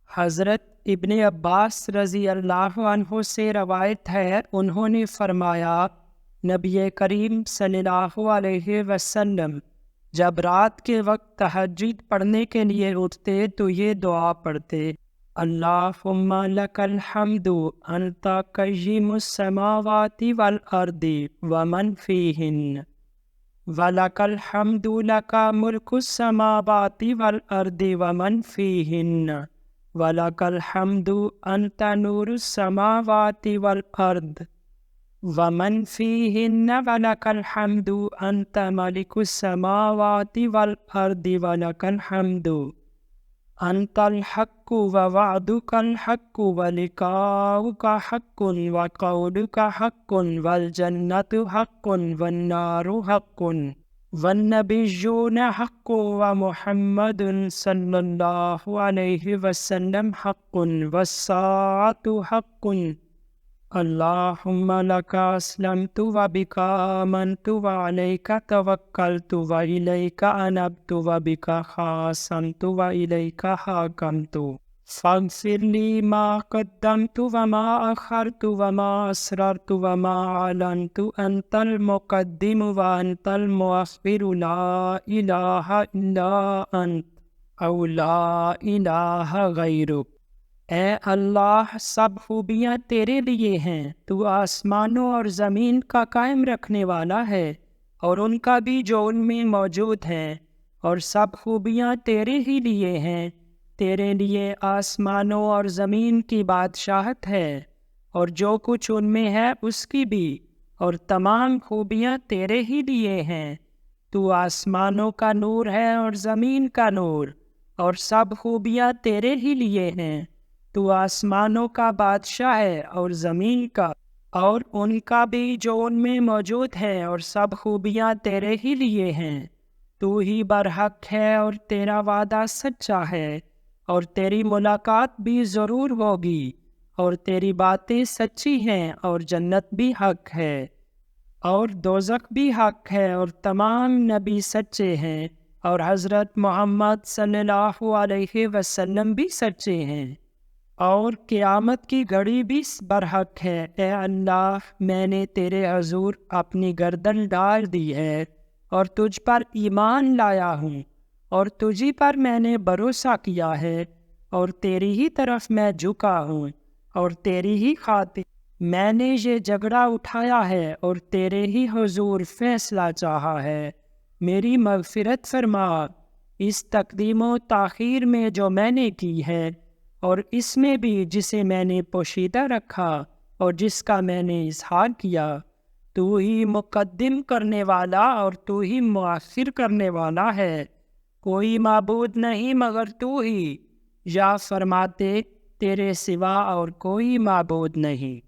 حضرت ابن عباس رضی اللہ عنہ سے روایت ہے، انہوں نے فرمایا نبی کریم صلی اللہ علیہ وسلم جب رات کے وقت تہجد پڑھنے کے لیے اٹھتے تو یہ دعا پڑھتے: اللہم لک الحمد انت قیم السماوات والارض ومن فیہن وَلَكَ الْحَمْدُ لَكَ مُلْكُ السَّمَاوَاتِ وَالْأَرْضِ وَمَنْ فِيهِنَّ وَلَكَ الْحَمْدُ أَنْتَ نُورُ السَّمَاوَاتِ وَالْأَرْضِ وَمَنْ فِيهِنَّ وَلَكَ الْحَمْدُ أَنْتَ مَلِكُ السَّمَاوَاتِ وَالْأَرْضِ وَلَكَ الْحَمْدُ أَنْتَ الْحَقُّ وَوَعْدُكَ الْحَقُّ وَلِقَاؤُكَ حَقٌّ وَقَوْلُكَ حَقٌّ وَالْجَنَّةُ حَقٌّ وَالنَّارُ حَقٌّ وَالنَّبِيُّونَ حَقٌّ وَمُحَمَّدٌ صلی اللہ علیہ وسلم حَقٌّ وَالسَّاعَةُ حَقٌّ اللہم لک اسلمت وبک آمنت وعلیک توکلت والیک انبت وبک خاصمت والیک حاکمت فاغفر لی ما قدمت وما اخرت وما اسررت وما اعلنت انت المقدم وانت المؤخر لا الہ الا انت او لا الہ غیرک۔ اے اللہ، سب خوبیاں تیرے لیے ہیں، تو آسمانوں اور زمین کا قائم رکھنے والا ہے اور ان کا بھی جو ان میں موجود ہیں، اور سب خوبیاں تیرے ہی لیے ہیں۔ تیرے لیے آسمانوں اور زمین کی بادشاہت ہے اور جو کچھ ان میں ہے اس کی بھی، اور تمام خوبیاں تیرے ہی لیے ہیں۔ تو آسمانوں کا نور ہے اور زمین کا نور، اور سب خوبیاں تیرے ہی لیے ہیں۔ تو آسمانوں کا بادشاہ ہے اور زمین کا، اور ان کا بھی جو ان میں موجود ہے، اور سب خوبیاں تیرے ہی لیے ہیں۔ تو ہی برحق ہے اور تیرا وعدہ سچا ہے، اور تیری ملاقات بھی ضرور ہوگی، اور تیری باتیں سچی ہیں، اور جنت بھی حق ہے اور دوزخ بھی حق ہے، اور تمام نبی سچے ہیں، اور حضرت محمد صلی اللہ علیہ وسلم بھی سچے ہیں، اور قیامت کی گھڑی بھی برحق ہے۔ اے اللہ، میں نے تیرے حضور اپنی گردن ڈال دی ہے اور تجھ پر ایمان لایا ہوں، اور تجھی پر میں نے بھروسہ کیا ہے، اور تیری ہی طرف میں جھکا ہوں، اور تیری ہی خاطر میں نے یہ جھگڑا اٹھایا ہے، اور تیرے ہی حضور فیصلہ چاہا ہے۔ میری مغفرت فرما اس تقدیم و تاخیر میں جو میں نے کی ہے، اور اس میں بھی جسے میں نے پوشیدہ رکھا اور جس کا میں نے اظہار کیا۔ تو ہی مقدم کرنے والا اور تو ہی مؤخر کرنے والا ہے، کوئی معبود نہیں مگر تو ہی، یا فرماتے تیرے سوا اور کوئی معبود نہیں۔